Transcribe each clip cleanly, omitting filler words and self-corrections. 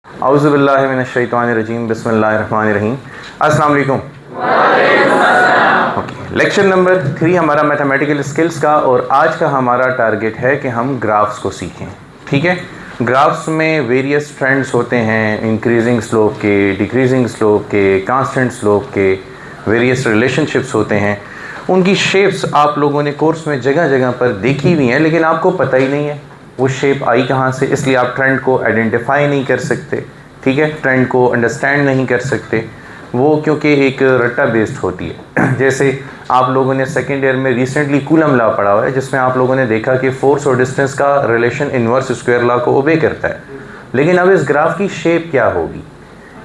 औज़ुबिल्लाहि मिनश्शैतानिर्रजीम बिस्मिल्लाहिर्रहमानिर्रहीम। अस्सलाम वालेकुम। लेक्चर नंबर 3 हमारा मैथमेटिकल स्किल्स का, और आज का हमारा टारगेट है कि हम ग्राफ्स को सीखें। ठीक है, ग्राफ्स में वेरियस ट्रेंड्स होते हैं, इंक्रीजिंग स्लोप के, डिक्रीजिंग स्लोप के, कांस्टेंट स्लोप के, वेरियस रिलेशनशिप्स होते हैं। उनकी शेप्स आप लोगों ने कोर्स में जगह जगह पर देखी हुई हैं, लेकिन आपको पता ही नहीं है वो शेप आई कहाँ से, इसलिए आप ट्रेंड को आइडेंटिफाई नहीं कर सकते। ठीक है, ट्रेंड को अंडरस्टैंड नहीं कर सकते वो, क्योंकि एक रट्टा बेस्ड होती है। जैसे आप लोगों ने सेकेंड ईयर में रिसेंटली कूलम लॉ पढ़ा हुआ है, जिसमें आप लोगों ने देखा कि फोर्स और डिस्टेंस का रिलेशन इन्वर्स स्क्वायर लॉ को ओबे करता है। लेकिन अब इस ग्राफ की शेप क्या होगी,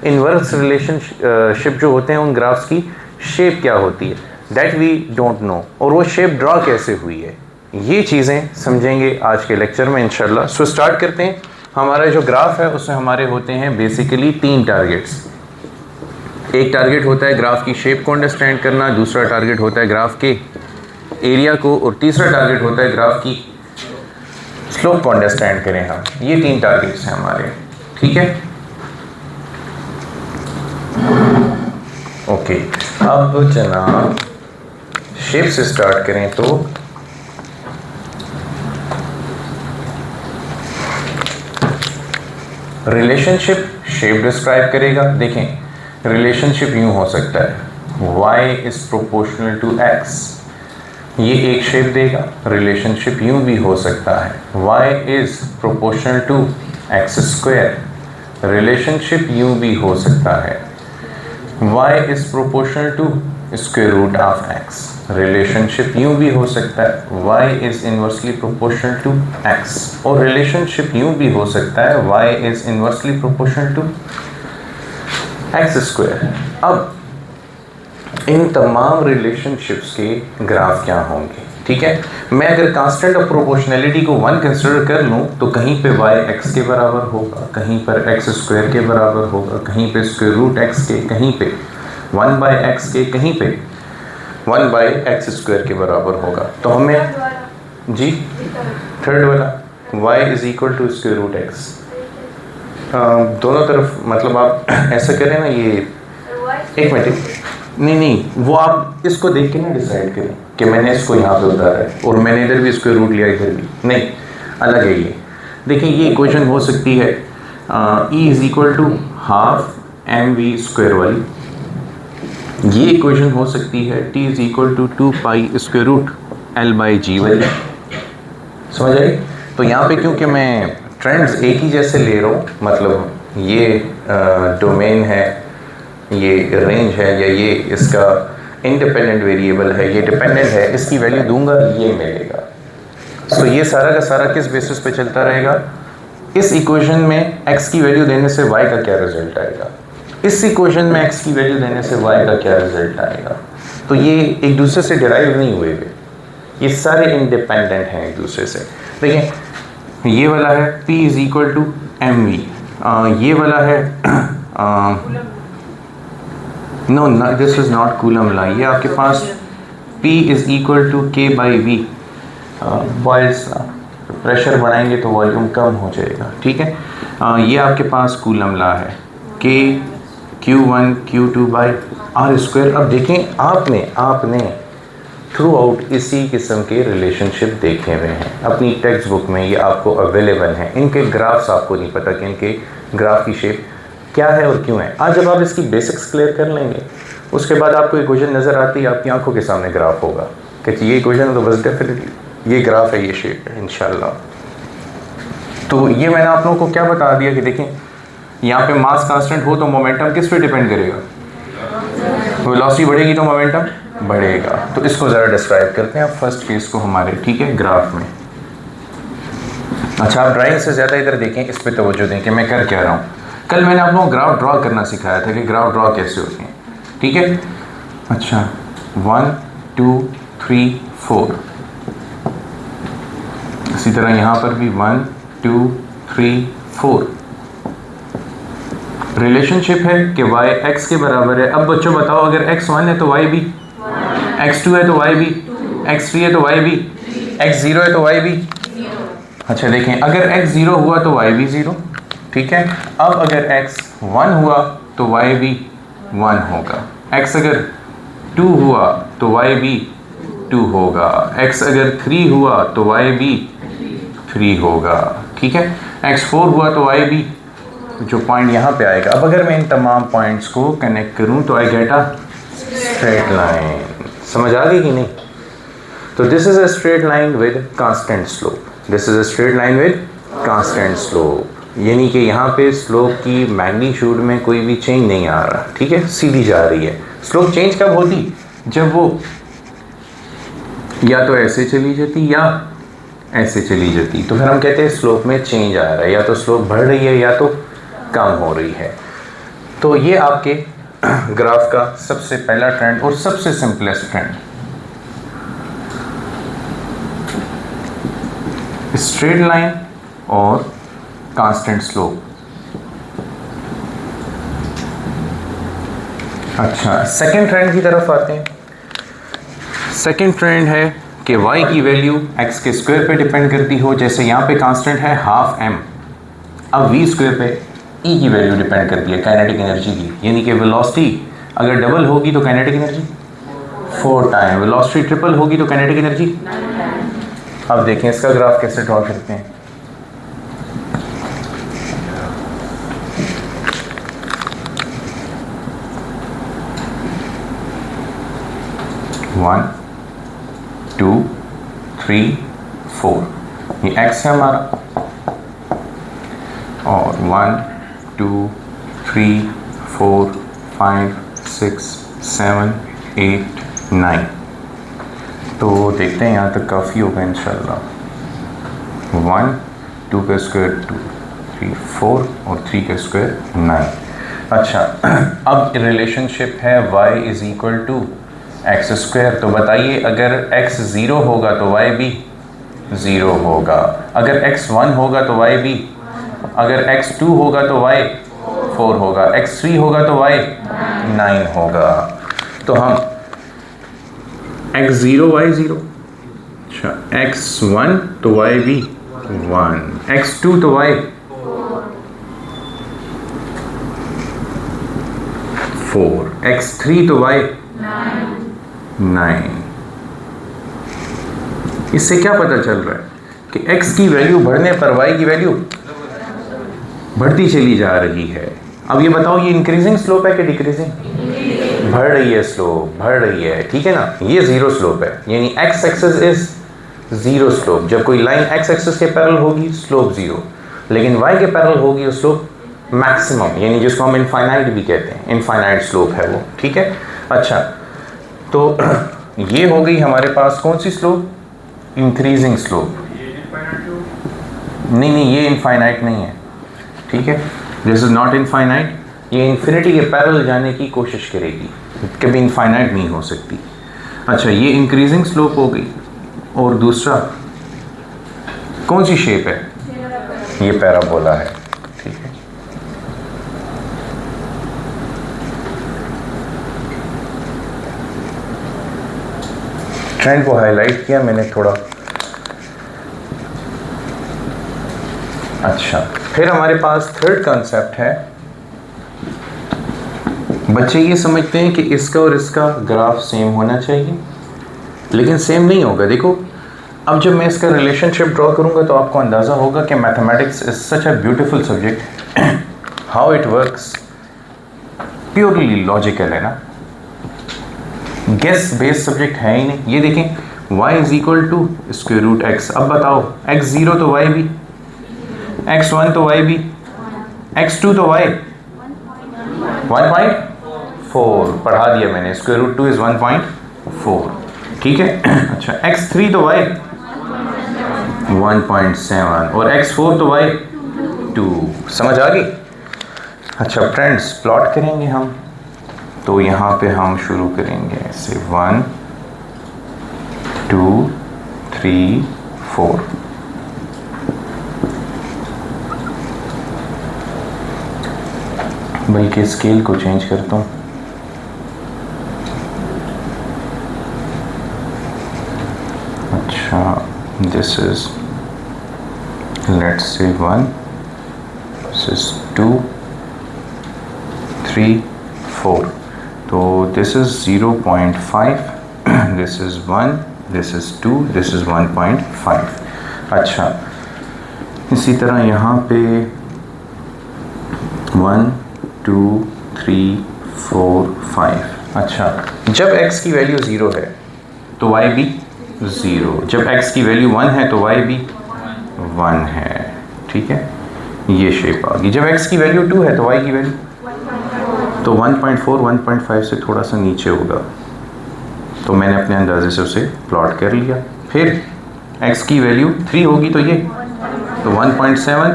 इन्वर्स रिलेशनशिप जो होते हैं उन ग्राफ्स की शेप क्या होती है, दैट वी डोंट नो, और वो शेप ड्रॉ कैसे हुई है, ये चीज़ें समझेंगे आज के लेक्चर में इंशाल्लाह। सो स्टार्ट करते हैं। हमारा जो ग्राफ है उसमें हमारे होते हैं बेसिकली 3 टारगेट्स। एक टारगेट होता है ग्राफ की शेप को अंडरस्टैंड करना, दूसरा टारगेट होता है ग्राफ के एरिया को, और तीसरा टारगेट होता है ग्राफ की स्लोप को अंडरस्टैंड करें हम। ये 3 टारगेट्स हैं हमारे। ठीक है, ओके। अब जनाब शेप से स्टार्ट करें तो रिलेशनशिप शेप डिस्क्राइब करेगा। देखें, रिलेशनशिप यूं हो सकता है y is proportional to x, ये एक शेप देगा। रिलेशनशिप यूं भी हो सकता है y is proportional to x square, relationship यूं भी हो सकता है y is proportional to square root of x, relationship यूं भी हो सकता है y is inversely proportional to x, और रिलेशनशिप यूं भी हो सकता है y is inversely proportional to x square. अब इन तमाम रिलेशनशिप्स के ग्राफ क्या होंगे? ठीक है, मैं अगर कांस्टेंट ऑफ प्रोपोर्शनैलिटी को 1 कंसिडर कर लूँ तो कहीं पे y x के बराबर होगा, कहीं पर x स्क्वायर के बराबर होगा, कहीं पे स्क्वायर रूट x के, कहीं पे 1/x के, कहीं पे 1/x स्क्वायर के बराबर होगा। तो हमें जी थर्ड वाला y is equal to square root x, दोनों तरफ, मतलब आप ऐसा करें ना, ये एक मिनट, नहीं, वो आप इसको देख के ना डिसाइड करें कि मैंने इसको यहाँ पे उतारा है और मैंने इधर भी स्क्वायर रूट लिया, इधर भी नहीं, अलग है ये। देखिए, ये इक्वेशन हो सकती है e is equal to half mv square वाली, ये इक्वेशन हो सकती है t is equal to 2 square root l/g वाली। समझ आई? तो यहाँ पे क्योंकि मैं ट्रेंड्स एक ही जैसे ले रहा हूँ, मतलब ये डोमेन है, ये रेंज है, या ये इसका इंडिपेंडेंट वेरिएबल है, ये डिपेंडेंट है, इसकी वैल्यू दूंगा, ये मिलेगा। सो ये सारा का सारा किस बेसिस पे चलता रहेगा? इस इक्वेशन में x की वैल्यू देने से y का क्या रिजल्ट आएगा, इस इक्वेशन में x की वैल्यू देने से y का क्या रिजल्ट आएगा। तो ये एक दूसरे से डिराइव नहीं हुए हुए, ये सारे इंडिपेंडेंट हैं एक दूसरे से। देखिए, ये वाला है P is equal to M V, ये वाला है no, this is not Coulomb law, ये आपके पास P is equal to K/V। Boys, pressure बढ़ाएंगे तो वॉल्यूम कम हो जाएगा। ठीक है, ये आपके पास कूलम लॉ है, K Q1 Q2/r²। अब देखें, आपने थ्रू आउट इसी किस्म के रिलेशनशिप देखे हुए हैं अपनी टेक्स्ट बुक में, ये आपको अवेलेबल हैं। इनके ग्राफ्स आपको नहीं पता कि इनके ग्राफ की शेप क्या है और क्यों है। आज जब आप इसकी बेसिक्स क्लियर कर लेंगे, उसके बाद आपको इक्वेशन नज़र आती है, आपकी आंखों के सामने ग्राफ होगा कि ये इक्वेशन है, तो बस डेफिनेटली ये ग्राफ है, ये शेप है इंशाल्लाह। तो ये मैंने आप लोगों को क्या बता दिया कि देखें, यहाँ पे मास कांस्टेंट हो तो मोमेंटम किस पे डिपेंड करेगा? वेलोसिटी बढ़ेगी तो मोमेंटम बढ़ेगा। तो इसको ज़रा डिस्क्राइब करते हैं आप फर्स्ट केस को हमारे, ठीक है, ग्राफ में। अच्छा, आप ड्राइंग से ज़्यादा इधर देखें, इस पर तवज्जो दें कि मैं कर क्या रहा हूँ। कल मैंने आप लोगों को ग्राफ ड्रॉ करना सिखाया था कि ग्राफ ड्रॉ कैसे होते हैं। ठीक है, अच्छा, 1 2 3 4, इसी तरह यहाँ पर भी 1 2 3 4 रिलेशनशिप है कि y x के बराबर है। अब बच्चों बताओ, अगर x 1 है तो y भी, x 2 है तो y भी, x 3 है तो y भी, x 0 है तो y भी। अच्छा देखें, अगर x 0 हुआ तो y भी 0, ठीक है। अब अगर x 1 हुआ तो y भी 1 होगा, x अगर 2 हुआ तो y भी 2 होगा, x अगर 3 हुआ तो y भी 3 होगा, ठीक है। x 4 हुआ तो y भी, जो पॉइंट यहाँ पे आएगा। अब अगर मैं इन तमाम पॉइंट्स को कनेक्ट करूँ तो I get a straight line. समझ आ गई कि नहीं? तो this is a straight line with constant slope, this is a straight line with constant slope, यानी कि यहाँ पे स्लोप की मैग्नीट्यूड में कोई भी चेंज नहीं आ रहा, ठीक है, सीधी जा रही है। स्लोप चेंज कब होती? जब वो या तो ऐसे चली जाती या ऐसे चली जाती, तो फिर हम कहते हैं स्लोप में चेंज आ रहा है, या तो स्लोप बढ़ रही है या तो कम हो रही है। तो ये आपके ग्राफ का सबसे पहला ट्रेंड और सबसे सिंपलेस्ट ट्रेंड, स्ट्रेट लाइन और कांस्टेंट स्लोप। अच्छा, सेकंड ट्रेंड की तरफ आते हैं। सेकंड ट्रेंड है कि y की वैल्यू x के स्क्वायर पे डिपेंड करती हो, जैसे यहाँ पे कांस्टेंट है हाफ m, अब v स्क्वायर पे e की वैल्यू डिपेंड करती है काइनेटिक एनर्जी की, यानी कि वेलोसिटी अगर डबल होगी तो kinetic energy 4 time, velocity triple होगी तो काइनेटिक एनर्जी। अब देखें इसका ग्राफ कैसे ड्रॉ करते हैं। वन 2 3 4, ये x है हमारा, और 1 2 3 4 5 6 7 8 9। तो देखते हैं, यहाँ तक काफ़ी होगा इंशाल्लाह। 1 2 का स्क्वायर 2 3 4 और 3 का स्क्वायर 9। अच्छा, अब रिलेशनशिप है y is equal to X square. तो बताइए, अगर x 0 होगा तो y भी 0 होगा, अगर x 1 होगा तो y भी, अगर x 2 होगा तो y 4 होगा, x 3 होगा तो y 9 होगा। तो हम x 0 y 0, अच्छा x 1 तो y भी 1, x 2 तो y 4, x 3 तो y 9। इससे क्या पता चल रहा है कि x की वैल्यू बढ़ने पर y की वैल्यू बढ़ती चली जा रही है। अब ये बताओ, ये इंक्रीजिंग स्लोप है कि डिक्रीजिंग? बढ़ रही है स्लोप, बढ़ रही है, ठीक है ना। ये जीरो स्लोप है, यानी x axis is zero slope. जब कोई लाइन x एक्सिस के पैरेलल होगी स्लोप जीरो, लेकिन y के पैरेलल होगी स्लोप मैक्सिमम, यानी जिसको हम इनफाइनाइट भी कहते हैं, इनफाइनाइट स्लोप है वो, ठीक है। अच्छा, तो ये हो गई हमारे पास कौन सी स्लोप? Increasing slope. नहीं, ये इनफाइनाइट नहीं है, ठीक है, दिस इज नॉट इनफाइनाइट। ये इन्फिनिटी के पैरेलल जाने की कोशिश करेगी, कभी इनफाइनाइट नहीं हो सकती। अच्छा, ये इंक्रीजिंग स्लोप हो गई। और दूसरा कौन सी शेप है? ये पैराबोला है, ठीक है। ट्रेंड को हाईलाइट किया मैंने थोड़ा। अच्छा, फिर हमारे पास थर्ड कॉन्सेप्ट है। बच्चे ये समझते हैं कि इसका और इसका ग्राफ सेम होना चाहिए, लेकिन सेम नहीं होगा। देखो, अब जब मैं इसका रिलेशनशिप ड्रॉ करूंगा तो आपको अंदाज़ा होगा कि mathematics is such a beautiful subject, how it works purely logical है ना, गेस बेस्ड सब्जेक्ट है ही नहीं। ये देखें, y is equal to square root x। अब बताओ, x 0 तो y भी, x 1 तो y भी, x 2 तो y 1.4, पढ़ा दिया मैंने, स्क्वायर रूट 2 इज 1.4, ठीक है। अच्छा, x 3 तो y 1.7 और x 4 तो y 2। समझ आ गई? अच्छा फ्रेंड्स, प्लॉट करेंगे हम, तो यहाँ पे हम शुरू करेंगे ऐसे 1 2 3 4। बल्कि स्केल को चेंज करता हूँ। अच्छा, this is let's say 1 this is 2 3 4, तो this is 0.5, this is 1, this is 2, this is 1.5। अच्छा, इसी तरह यहाँ पे 1 2 3 4 5। अच्छा, जब x की वैल्यू 0 है तो y भी 0, जब x की वैल्यू 1 है तो y भी 1 है। ठीक है, ये शेप आ गई। जब x की वैल्यू 2 है तो y की वैल्यू तो 1.4 1.5 से थोड़ा सा नीचे होगा, तो मैंने अपने अंदाजे से उसे प्लॉट कर लिया। फिर x की वैल्यू 3 होगी तो ये तो 1.7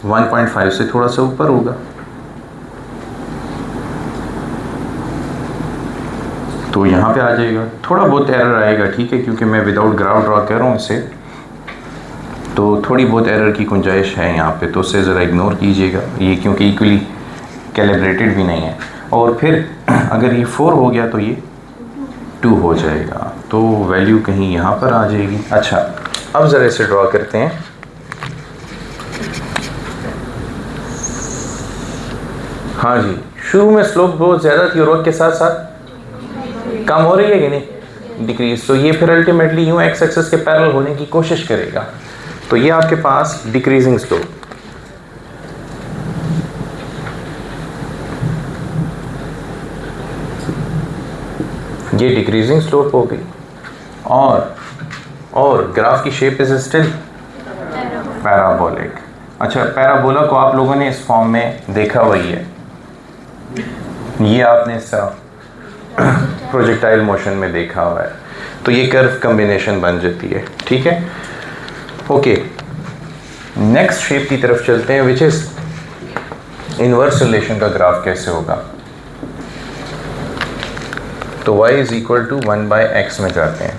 1.5 से थोड़ा सा ऊपर होगा, तो यहाँ पे आ जाएगा। थोड़ा बहुत एरर आएगा, ठीक है, क्योंकि मैं विदाउट ग्राफ ड्रॉ कर रहा हूँ इसे, तो थोड़ी बहुत एरर की गुंजाइश है यहाँ पे, तो उसे ज़रा इग्नोर कीजिएगा ये, क्योंकि इक्वली कैलिब्रेटेड भी नहीं है। और फिर अगर ये 4 हो गया तो ये 2 हो जाएगा, तो वैल्यू कहीं यहाँ पर आ जाएगी। अच्छा, अब ज़रा इसे ड्रॉ करते हैं। हाँ जी, शुरू में स्लोप बहुत ज़्यादा थी और वक्त के साथ साथ कम हो रही है कि नहीं, डिक्रीज। तो ये फिर अल्टीमेटली यूँ एक्स एक्सिस के पैरेलल होने की कोशिश करेगा, तो ये आपके पास डिक्रीजिंग स्लोप। ये डिक्रीजिंग स्लोप हो गई, और ग्राफ की शेप इज स्टिल पैराबोलिक। अच्छा, पैराबोला को आप लोगों ने इस फॉर्म में देखा हुई है, ये आपने इसका प्रोजेक्टाइल मोशन में देखा हुआ है, तो ये कर्व कॉम्बिनेशन बन जाती है। ठीक है, ओके, नेक्स्ट शेप की तरफ चलते हैं, विच इज इनवर्स रिलेशन का ग्राफ कैसे होगा। तो y is equal to 1/x में जाते हैं।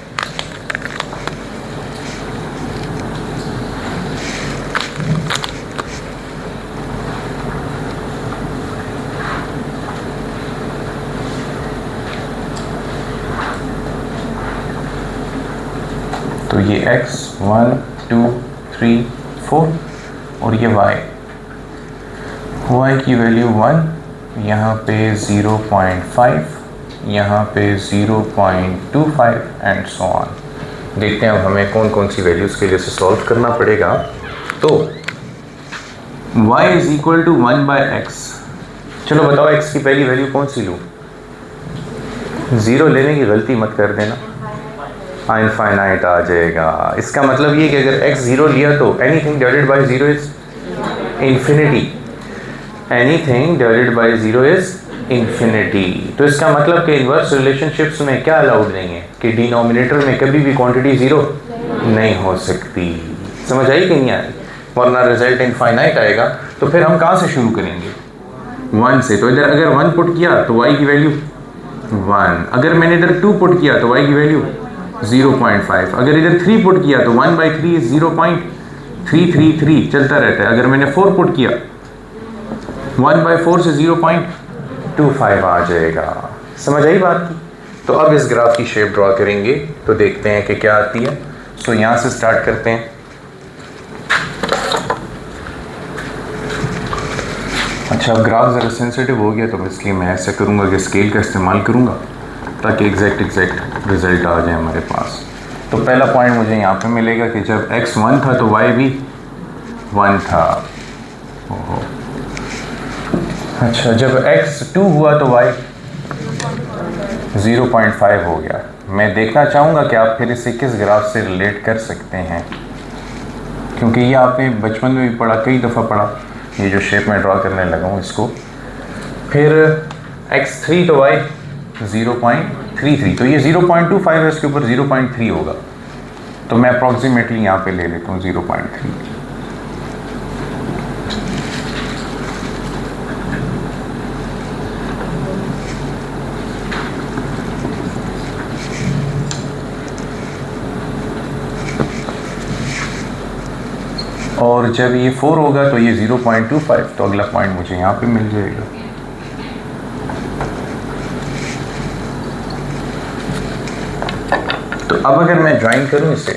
तो ये x 1 2 3 4 और ये y की वैल्यू 1, यहाँ पे 0.5, यहाँ पे 0.25 एंड सो ऑन। देखते हैं अब हमें कौन कौन सी वैल्यूज़ के लिए इसे सॉल्व करना पड़ेगा। तो y is equal to 1/x। चलो बताओ x की पहली वैल्यू कौन सी लूँ? 0 लेने की गलती मत कर देना, इनफाइनाइट आ जाएगा। इसका मतलब ये कि अगर x 0 लिया तो anything divided by 0 is infinity, anything divided by 0 is infinity. तो इसका मतलब कि इनवर्स रिलेशनशिप्स में क्या अलाउड नहीं है कि डिनोमिनेटर में कभी भी क्वांटिटी 0 नहीं हो सकती। समझ आई कि नहीं आई? वरना रिजल्ट इनफाइनाइट आएगा। तो फिर हम कहाँ से शुरू करेंगे? 1 से। तो इधर अगर 1 पुट किया तो y की वैल्यू 1, अगर मैंने इधर 2 पुट किया तो y की वैल्यू 0.5, अगर इधर 3 पुट किया तो 1/3 इज 0.333 चलता रहता है। अगर मैंने 4 पुट किया 1/4 से 0.25 आ जाएगा। समझ आई बात की? तो अब इस ग्राफ की शेप ड्रॉ करेंगे तो देखते हैं कि क्या आती है। सो यहाँ से स्टार्ट करते हैं। अच्छा, अब ग्राफ ज़रा सेंसिटिव हो गया तो इसलिए मैं ऐसा करूँगा कि स्केल का इस्तेमाल करूँगा ताकि एग्जैक्ट रिजल्ट आ जाए हमारे पास। तो पहला पॉइंट मुझे यहाँ पे मिलेगा कि जब x 1 था तो y भी 1 था। ओहो, अच्छा, जब x 2 हुआ तो y 0.5 हो गया। मैं देखना चाहूँगा कि आप फिर इसे किस ग्राफ से रिलेट कर सकते हैं, क्योंकि ये आपने बचपन में भी पढ़ा, कई दफ़ा पढ़ा। ये जो शेप मैं ड्रॉ करने लगा हूँ इसको। फिर x 3 तो y 0.33, तो ये 0.25 है, इसके ऊपर 0.3 होगा। तो मैं अप्रॉक्सीमेटली यहाँ पे ले लेता हूँ 0.3। और जब ये 4 होगा तो ये 0.25, तो अगला पॉइंट मुझे यहाँ पे मिल जाएगा। तो अब अगर मैं ज्वाइन करूँ इसे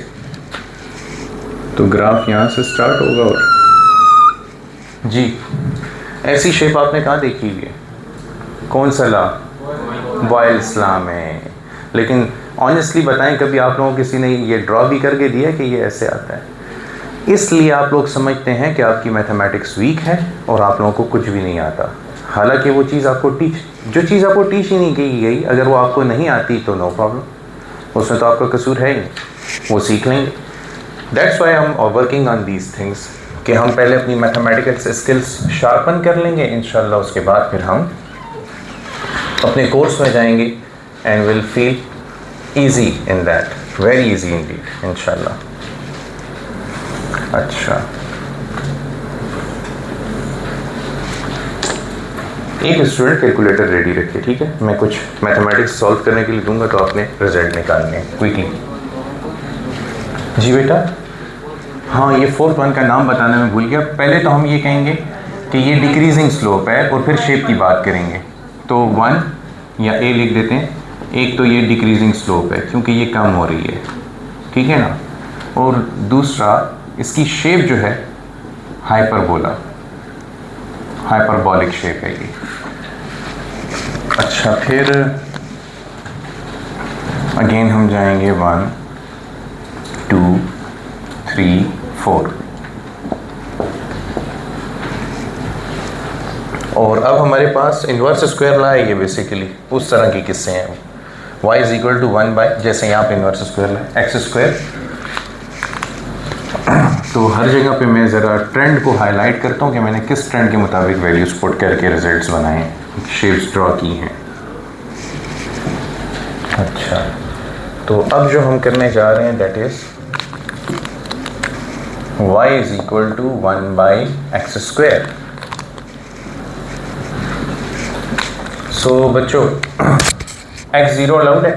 तो ग्राफ यहाँ से स्टार्ट होगा और जी, ऐसी शेप आपने कहाँ देखी हुई है? कौन सा लॉ? बॉयल्स लॉ में। लेकिन ऑनेस्टली बताएं, कभी आप लोगों किसी ने ये ड्रॉ भी करके दिया कि ये ऐसे आता है? इसलिए आप लोग समझते हैं कि आपकी मैथमेटिक्स वीक है और आप लोगों को कुछ भी नहीं आता। हालांकि वो चीज़ आपको जो चीज़ आपको टीच ही नहीं की गई, अगर वो आपको नहीं आती तो नो प्रॉब्लम, उसमें तो आपका कसूर है ही नहीं, वो सीख लेंगे। दैट्स वाई हम वर्किंग ऑन दीज थिंग्स कि हम पहले अपनी मैथमेटिक्स स्किल्स शार्पन कर लेंगे, इंशाल्लाह उसके बाद फिर हम अपने कोर्स में जाएंगे and will feel easy in that, very easy Indeed इंशाल्लाह। अच्छा, एक स्टूडेंट कैलकुलेटर रेडी रखिए, ठीक है? मैं कुछ मैथमेटिक्स सॉल्व करने के लिए दूंगा तो आपने रिजल्ट निकालने हैं क्विकली। जी बेटा, हाँ, ये फोर्थ वन का नाम बताने में भूल गया। पहले तो हम ये कहेंगे कि ये डिक्रीजिंग स्लोप है और फिर शेप की बात करेंगे। तो 1 या ए लिख देते हैं। एक तो ये डिक्रीजिंग स्लोप है क्योंकि ये कम हो रही है, ठीक है ना? और दूसरा इसकी शेप जो है हाइपरबोला, हाइपरबॉलिक शेप है ये। अच्छा, फिर अगेन हम जाएंगे 1 2 3 4 और अब हमारे पास इन्वर्स स्क्वायर ला है। ये बेसिकली उस तरह के किस्से हैं। y is equal to 1 by, जैसे यहाँ पे inverse square law X square. तो हर जगह पे मैं ज़रा ट्रेंड को हाईलाइट करता हूँ कि मैंने किस ट्रेंड के मुताबिक वैल्यूज पुट करके रिजल्ट्स बनाए हैं, शेप्स ड्रॉ की हैं। अच्छा, तो अब जो हम करने जा रहे हैं that is y is equal to 1 by x square. So बच्चों, x0 अलाउड है?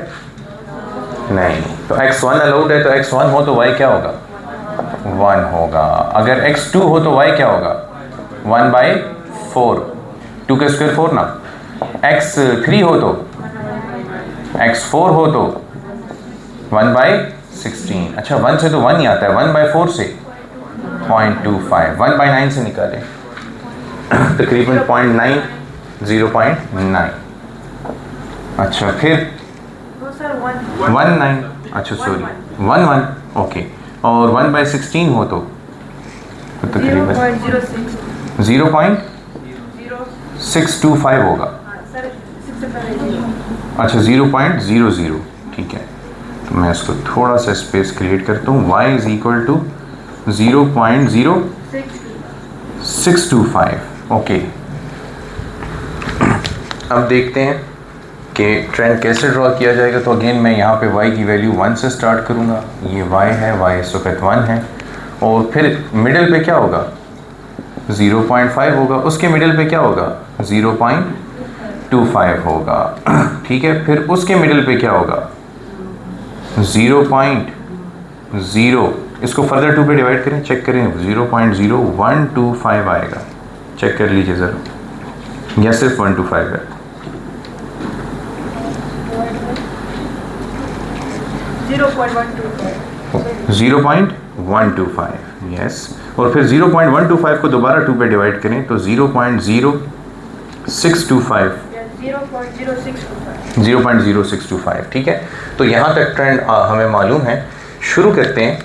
नहीं। तो x1 अलाउड है, तो x1 हो तो y क्या होगा? 1 होगा। अगर x2 हो तो y क्या होगा? 1 बाई 4, 2 का स्क्वायर 4 ना। x3 हो तो, x4 हो तो 1 बाई 16। अच्छा, 1 से तो 1 ही आता है, 1 बाई 4 से 0.25, 1 बाई 9 से निकालें तकरीबन 0.9, 0.9। अच्छा, फिर 1.9, अच्छा सॉरी 1 ओके। और 1 बाई 16 हो तो तकरीबन 0.625 होगा। अच्छा, 0.00, ठीक है। तो मैं इसको थोड़ा सा स्पेस क्रिएट करता हूँ। y is equal to 0.0625, okay. अब देखते हैं कि ट्रेंड कैसे ड्रॉ किया जाएगा। तो अगेन मैं यहाँ पे y की वैल्यू 1 से स्टार्ट करूँगा। ये y है, y इस वक्त 1 है। और फिर मिडिल पे क्या होगा? 0.5 होगा। उसके मिडिल पे क्या होगा? 0.25 होगा, ठीक है। फिर उसके मिडिल पे क्या होगा? 0.0, इसको फर्दर 2 पे डिवाइड करें, चेक करें, 0.0125 आएगा। चेक कर लीजिए ज़रा, या सिर्फ 125 है? 0.125, यस। और फिर 0.125 को दोबारा 2 पे डिवाइड करें तो 0.0625, 0.0625, ठीक है। तो यहाँ तक ट्रेंड हमें मालूम है। शुरू करते हैं।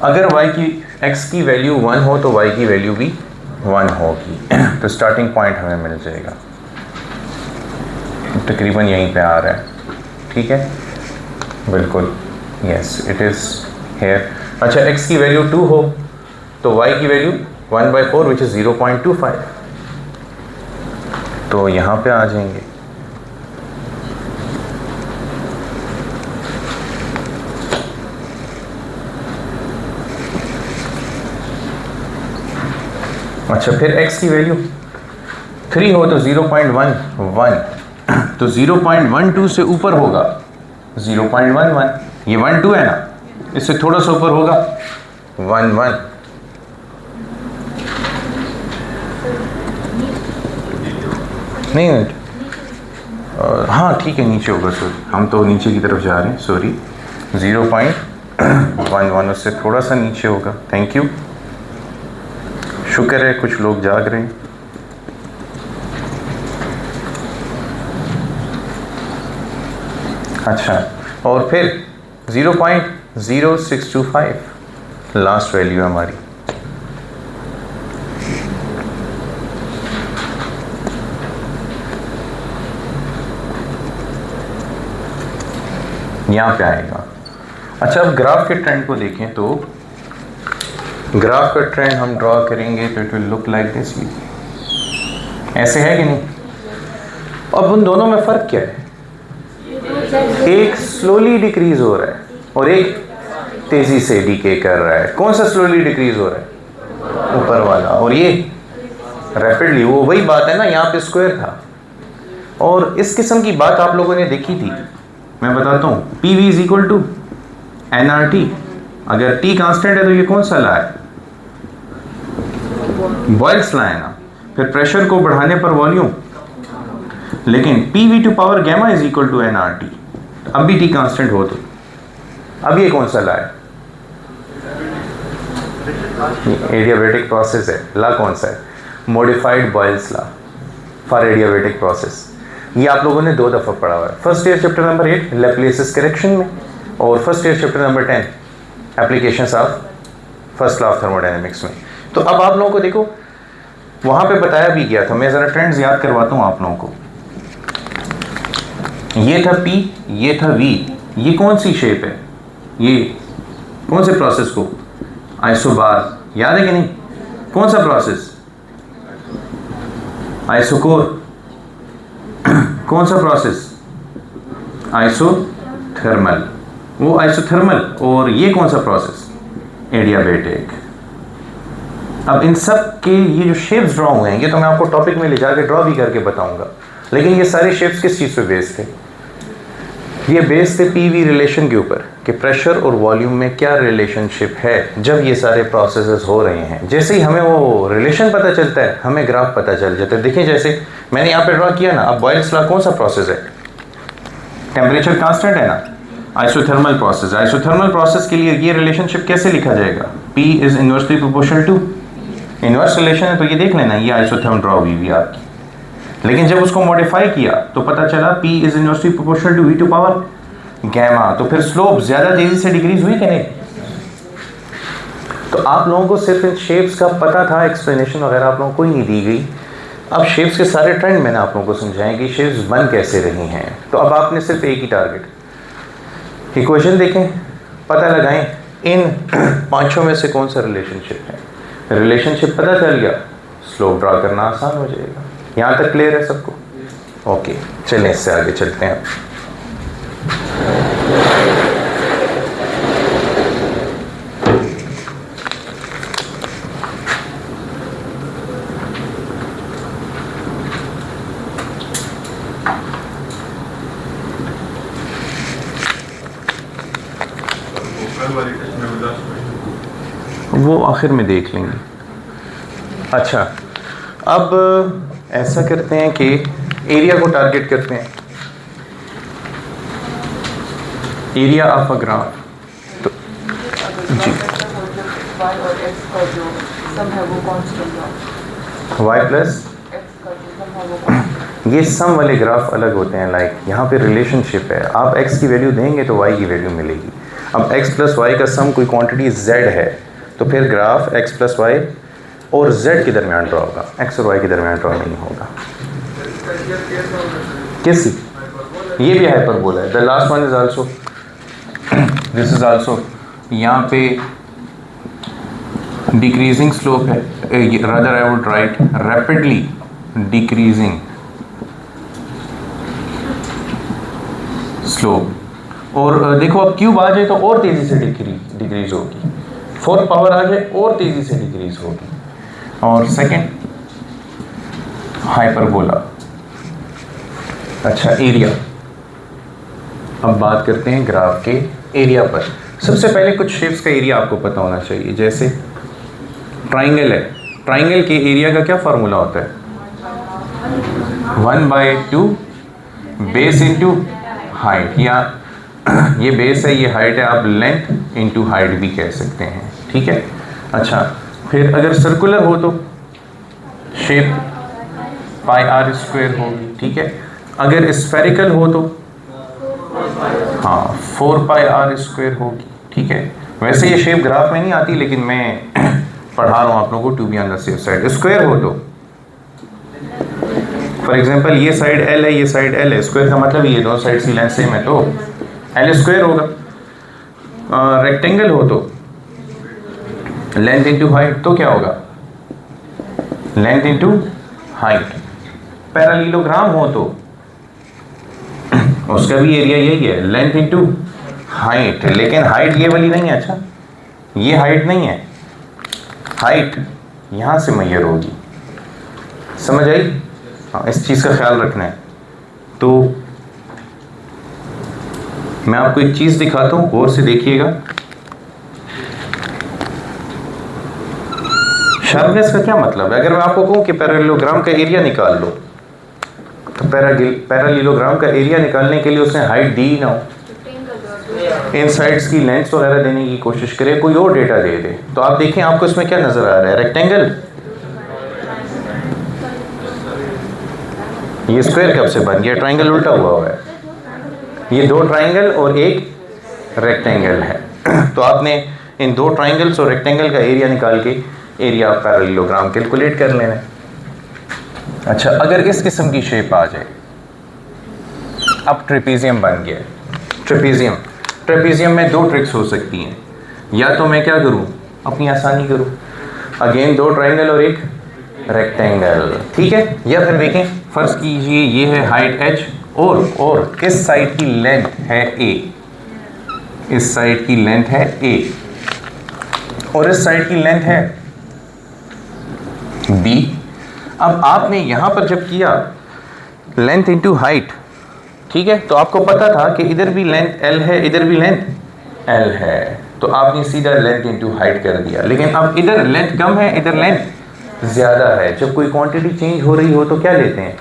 अगर y की x की वैल्यू 1 हो तो y की वैल्यू भी 1 होगी। तो स्टार्टिंग पॉइंट हमें मिल जाएगा, तकरीबन यहीं पे आ रहा है, ठीक है, बिल्कुल, यस इट इज़ हेयर। अच्छा, x की वैल्यू 2 हो तो y की वैल्यू 1 बाई 4 विच इज़ 0.25। तो यहाँ पे आ जाएंगे। अच्छा, फिर x की वैल्यू 3 हो तो 0.11, तो 0.12 से ऊपर होगा 0.11, ये 12 है ना, इससे थोड़ा सा ऊपर होगा 11। नहीं, हाँ ठीक है, नीचे होगा, सॉरी हम तो नीचे की तरफ जा रहे हैं, सॉरी 0.11 उससे थोड़ा सा नीचे होगा। थैंक यू, शुक्र है कुछ लोग जाग रहे हैं। अच्छा, और फिर 0.0625 लास्ट वैल्यू है हमारी। यहाँ पे आएगा। अच्छा, अब ग्राफ के ट्रेंड को देखें तो ग्राफ का ट्रेंड हम ड्रॉ करेंगे तो it will look like this. ऐसे है कि नहीं? अब उन दोनों में फ़र्क क्या है? एक स्लोली डिक्रीज हो रहा है और एक तेज़ी से डीके कर रहा है। कौन सा स्लोली डिक्रीज हो रहा है? ऊपर वाला। और ये रैपिडली। वो वही बात है ना, यहाँ पे स्क्वायर था। और इस किस्म की बात आप लोगों ने देखी थी। मैं बताता हूँ, P V is equal to N R T. अगर टी कांस्टेंट है तो ये कौन सा ला है? बॉयल्स ला है ना। फिर प्रेशर को बढ़ाने पर वॉल्यूम, लेकिन P V to power gamma is equal to N R T. अब भी टी कांस्टेंट हो तो अब ये कौन सा ला है? एडियाबेटिक प्रोसेस है। ला कौन सा है? Modified Boyle's law for adiabatic process. ये आप लोगों ने 2 दफ़ा पढ़ा हुआ है। First year chapter number 8 Laplace's correction में, और first year chapter number 10 applications of first law of thermodynamics में। तो अब आप लोगों को देखो, वहाँ पे बताया भी गया था। मैं ज़रा ट्रेंड्स याद करवाता हूँ आप लोगों को। ये था P, ये था V। ये कौन सी शेप है? ये कौन से प्रोसेस को? आइसोबार। याद है कि नहीं? कौन सा प्रोसेस? आइसोकोर। कौन सा प्रोसेस? आइसोथर्मल। वो आइसोथर्मल। और ये कौन सा प्रोसेस? एडियाबेटिक। अब इन सब के ये जो शेप्स ड्रॉ हुए हैं, ये तो मैं आपको टॉपिक में ले जाके ड्रॉ भी करके बताऊंगा, लेकिन ये सारे शेप्स किस चीज़ पे बेस्ड थे? ये बेस्ड थे पीवी रिलेशन के ऊपर, कि प्रेशर और वॉल्यूम में क्या रिलेशनशिप है जब ये सारे प्रोसेसेस हो रहे हैं। जैसे ही हमें वो रिलेशन पता चलता है, हमें ग्राफ पता चल जाता है। देखिए, जैसे मैंने यहाँ पे ड्रॉ किया ना। अब बॉयल्स लॉ कौन सा प्रोसेस है? टेम्परेचर कांस्टेंट है ना, आइसोथर्मल प्रोसेस। आइसोथर्मल प्रोसेस के लिए ये रिलेशनशिप कैसे लिखा जाएगा? P is inversely proportional to, inverse relation है तो ये देख लेना, ये आइसोथर्म ड्रॉ हुई हुई आपकी। लेकिन जब उसको मॉडिफाई किया तो पता चला P is inversely proportional to V to power gamma. तो फिर स्लोप ज़्यादा तेज़ी से डिक्रीज हुई कि नहीं? तो आप लोगों को सिर्फ इन शेप्स का पता था, एक्सप्लेनेशन वगैरह आप लोगों को ही नहीं दी गई। अब शेप्स के सारे ट्रेंड मैंने आप लोगों को समझाएं कि शेप्स बन कैसे रही हैं। तो अब आपने सिर्फ एक ही टारगेट, इक्वेशन देखें, पता लगाएं इन 5 में से कौन सा रिलेशनशिप है। रिलेशनशिप पता चल गया, स्लोप ड्रा करना आसान हो जाएगा। यहाँ तक क्लियर है सबको? ओके, चलें इससे आगे चलते हैं। वो आखिर में देख लेंगे। अच्छा, अब ऐसा करते हैं कि एरिया को टारगेट करते हैं, एरिया ऑफ अ ग्राफ। तो जी, y प्लस ये सम वाले ग्राफ अलग होते हैं। लाइक यहाँ पे रिलेशनशिप है, आप x की वैल्यू देंगे तो y की वैल्यू मिलेगी। अब x प्लस वाई का सम कोई क्वांटिटी z है, तो फिर ग्राफ x प्लस वाई और z के दरमियान ड्रॉ होगा, x और y के दरमियान ड्रॉ नहीं होगा। किस? ये भी हाइपरबोला है। The last one is also, this is also, यहाँ पे डिक्रीजिंग स्लोप है, rather I would write rapidly decreasing slope. और देखो, अब क्यूब आ जाए तो और तेज़ी से डिक्रीज होगी, 4th पावर आ जाए और तेज़ी से डिक्रीज होगी। और सेकंड हाइपरबोला। अच्छा, एरिया। अब बात करते हैं ग्राफ के एरिया पर। सबसे पहले कुछ शेप्स का एरिया आपको पता होना चाहिए। जैसे ट्राइंगल है, ट्राइंगल के एरिया का क्या फार्मूला होता है? 1/2 बेस इंटू हाइट, या ये बेस है, ये हाइट है, आप लेंथ इंटू हाइट भी कह सकते हैं। ठीक है। अच्छा, फिर अगर सर्कुलर हो तो शेप पाई आर स्क्वायर होगी, ठीक है। अगर स्फेरिकल हो तो हाँ 4 पाई आर स्क्वायर होगी, ठीक है। वैसे ये शेप ग्राफ में नहीं आती, लेकिन मैं पढ़ा रहा हूँ आप लोगों को to be on the safe side. Square हो तो फॉर एग्जांपल ये साइड एल है, ये साइड एल है, स्क्वायर का मतलब ये दोनों साइड की लेंथ सेम है तो एल स्क्वायर होगा। रेक्टेंगल हो तो लेंथ इंटू हाइट, तो क्या होगा लेंथ इंटू हाइट। पैरेललोग्राम हो तो उसका भी एरिया यही है, लेंथ इंटू हाइट। लेकिन हाइट ये वाली नहीं है, अच्छा ये हाइट नहीं है, हाइट यहाँ से मेजर होगी, समझ आई। हाँ इस चीज़ का ख्याल रखना है। तो मैं आपको एक चीज़ दिखाता हूँ, गौर से देखिएगा। शार्पनेस का क्या मतलब है? अगर मैं आपको कहूँ कि पैरेललोग्राम का एरिया निकाल लो, तो पैरेललोग्राम का एरिया निकालने के लिए उसने हाइट दी ना हो, इन साइड्स की लेंथ्स वगैरह देने की कोशिश करे, कोई और डेटा दे दे, तो आप देखें आपको इसमें क्या नजर आ रहा है, रेक्टेंगल। ये स्क्वायर कब से बन गया? ट्राइंगल उल्टा हुआ है। ये दो ट्राइंगल और एक रेक्टेंगल है। तो आपने इन दो ट्राइंगल्स और रेक्टेंगल का एरिया निकाल के एरिया ऑफ पैरेललोग्राम कैलकुलेट कर लेना है। अच्छा अगर इस किस्म की शेप आ जाए, अब ट्रेपीजियम बन गया। ट्रेपीजियम में दो ट्रिक्स हो सकती हैं, या तो मैं क्या करूं, अपनी आसानी करूं, अगेन दो ट्राइंगल और एक रेक्टेंगल, ठीक है। या फिर देखें फर्ज कीजिए ये है हाइट h और इस साइड की लेंथ है a, इस साइड की लेंथ है a और इस साइड की लेंथ है b। अब आपने यहां पर जब किया लेंथ इंटू हाइट, ठीक है, तो आपको पता था कि इधर भी लेंथ l है, इधर भी लेंथ l है, तो आपने सीधा लेंथ इंटू हाइट कर दिया। लेकिन अब इधर लेंथ कम है, इधर लेंथ ज़्यादा है। जब कोई क्वांटिटी चेंज हो रही हो तो क्या लेते हैं,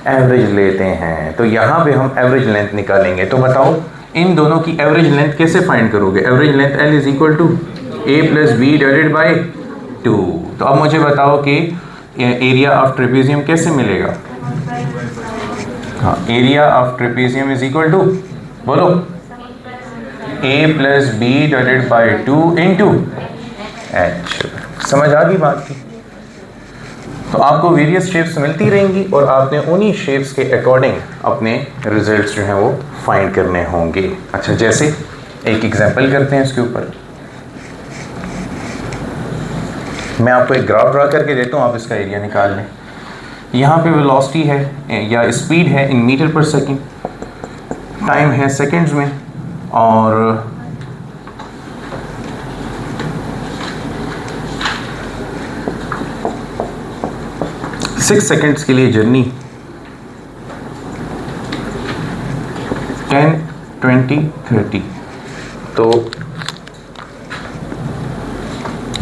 एवरेज लेते हैं। तो यहाँ पे हम एवरेज लेंथ निकालेंगे। तो बताओ इन दोनों की एवरेज लेंथ कैसे फाइंड करोगे? Average length l is equal to a plus B divided by 2। तो अब मुझे बताओ कि एरिया ऑफ ट्रेपीजियम कैसे मिलेगा? हाँ area of trapezium is equal to, बोलो, a plus B divided by 2 into h। समझ आ गई बात की? तो आपको वेरियस शेप्स मिलती रहेंगी और आपने उन्हीं शेप्स के अकॉर्डिंग अपने रिजल्ट्स जो हैं वो फाइंड करने होंगे। अच्छा जैसे एक एग्जांपल करते हैं इसके ऊपर। मैं आपको एक ग्राफ ड्रा करके देता हूँ, आप इसका एरिया निकाल लें। यहाँ पे वेलोसिटी है या स्पीड है इन मीटर पर सेकेंड, टाइम है सेकेंड्स में, और सिक्स सेकेंड्स के लिए जर्नी 10, 20, 30। तो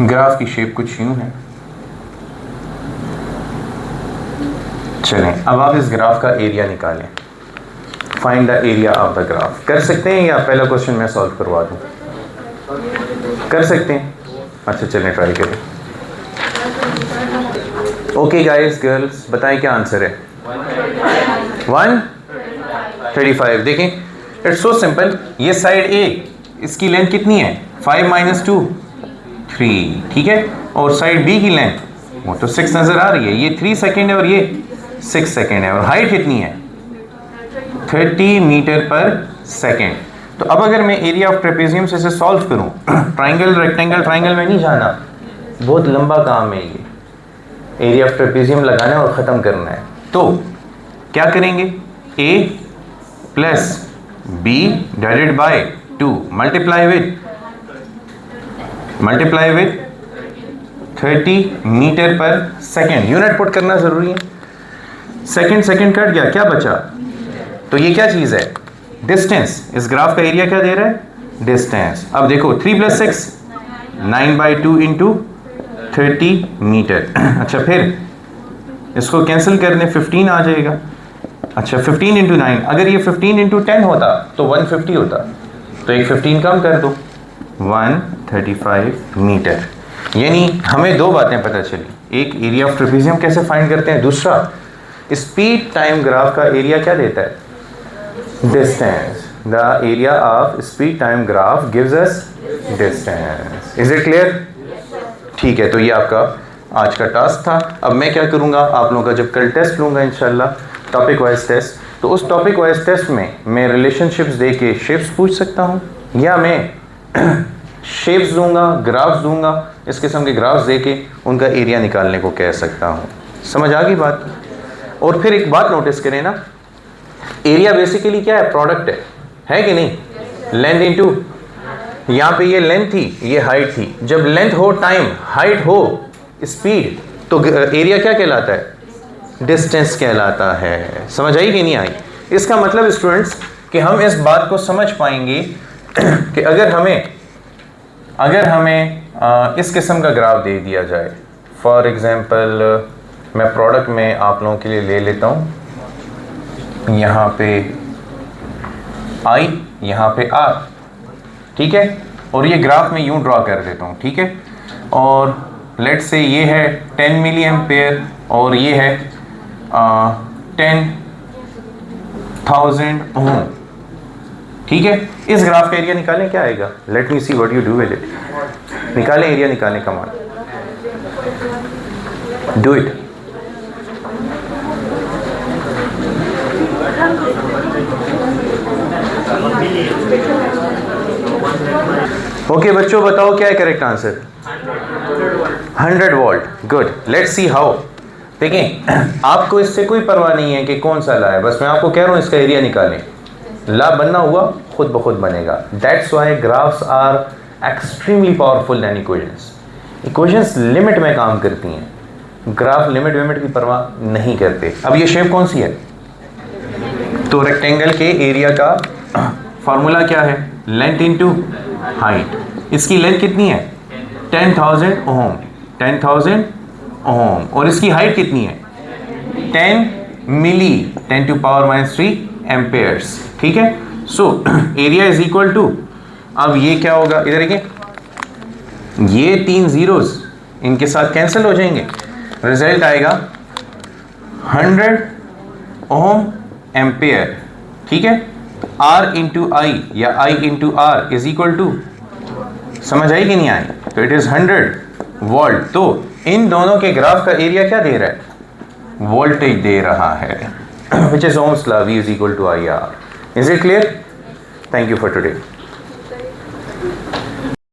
ग्राफ की शेप कुछ यूं है। चलें अब आप इस ग्राफ का एरिया निकालें। Find the area of the graph. कर सकते हैं या पहला क्वेश्चन मैं सॉल्व करवा दूं? कर सकते हैं। अच्छा चलें ट्राई करें। ओके गाइस गर्ल्स बताएं क्या आंसर है? 135। देखें इट्स सो सिंपल। ये साइड ए, इसकी लेंथ कितनी है? 5 माइनस 2 3, ठीक है। और साइड बी की लेंथ वो तो 6 नज़र आ रही है, ये 3 सेकेंड है और ये 6 सेकेंड है। और हाइट कितनी है? 30 मीटर पर सेकेंड। तो अब अगर मैं एरिया ऑफ ट्रेपेजियम से इसे सॉल्व करूं, ट्राइंगल रेक्टेंगल ट्राइंगल में नहीं जाना, बहुत लंबा काम है ये। एरिया ऑफ ट्रेपेजियम लगाना है और ख़त्म करना है। तो क्या करेंगे? a plus B divided by 2 multiply with 30 metre पर सेकेंड। यूनिट पुट करना ज़रूरी है। सेकेंड कट गया, क्या बचा? तो ये क्या चीज़ है? डिस्टेंस। इस ग्राफ का एरिया क्या दे रहा है? डिस्टेंस। अब देखो 3 प्लस 6 9/2 इंटू 30 मीटर। अच्छा फिर इसको कैंसिल करने 15 आ जाएगा। अच्छा 15 इंटू 9, अगर ये 15 इंटू 10 होता तो 150 होता, तो एक 15 कम कर दो, 135 मीटर। यानी हमें दो बातें पता चली, एक एरिया ऑफ ट्रेपेजियम कैसे फाइंड करते हैं, दूसरा स्पीड टाइम ग्राफ का एरिया क्या देता है, distance. The area of speed time graph gives us distance. Is it clear? ठीक है, तो ये आपका आज का टास्क था। अब मैं क्या करूँगा, आप लोगों का जब कल टेस्ट लूँगा इंशाल्लाह, टॉपिक वाइज टेस्ट, तो उस टॉपिक वाइज टेस्ट में मैं रिलेशनशिप्स दे के शेप्स पूछ सकता हूँ, या मैं शेप्स दूंगा, ग्राफ्स दूंगा, इस किस्म के ग्राफ्स दे के उनका एरिया निकालने को कह सकता हूँ। समझ आ गई बात? और फिर एक बात नोटिस करें ना, एरिया बेसिकली क्या है, प्रोडक्ट है कि नहीं, लेंथ इनटू, यहाँ पे ये लेंथ थी, ये हाइट थी। जब लेंथ हो टाइम, हाइट हो स्पीड, तो एरिया क्या कहलाता है, डिस्टेंस कहलाता है। समझ आई कि नहीं आई? इसका मतलब स्टूडेंट्स कि हम इस बात को समझ पाएंगे कि अगर हमें इस किस्म का ग्राफ दे दिया जाए, फॉर एग्जांपल मैं प्रोडक्ट में आप लोगों के लिए ले लेता हूँ, यहाँ पे I, यहाँ पे R, ठीक है, और ये ग्राफ में यूँ ड्रॉ कर देता हूँ, ठीक है, और लेट्स से ये है 10 मिली एम्पेयर और ये है 10,000 ओम, ठीक है। इस ग्राफ का एरिया निकालें, क्या आएगा, let me see what you do with it. निकालें एरिया, निकालें, come on, do it. Okay बच्चों, बताओ क्या है correct answer, 100 volt. Good, let's see how. देखें, आपको इससे कोई परवाह नहीं है कि कौन सा ला है, बस मैं आपको कह रहा हूँ इसका एरिया निकालें। ला बनना हुआ खुद ब खुद बनेगा। That's why graphs are extremely powerful than equations. Equations limit में काम करती हैं, ग्राफ लिमिट विमिट की परवाह नहीं करते। अब ये शेप कौन सी है, तो रेक्टेंगल के एरिया का फार्मूला क्या है, लेंथ इनटू हाइट। इसकी लेंथ कितनी है, 10,000 ओम, 10,000 ओम, और इसकी हाइट कितनी है, 10 मिली 10 टू पावर -3 एम्पेयर्स, ठीक है। So area is equal to, अब ये क्या होगा, इधर देखिए, ये 3 जीरोस इनके साथ कैंसिल हो जाएंगे, रिजल्ट आएगा 100 ओम एम्पेयर, ठीक है। R इंटू आई या I into R is equal to, समझ आई कि नहीं आई, तो इट इज 100 वोल्ट। तो इन दोनों के ग्राफ का एरिया क्या दे रहा है, वोल्टेज दे रहा है, which is Ohm's law, V is equal to IR. Is it clear? Thank you for today.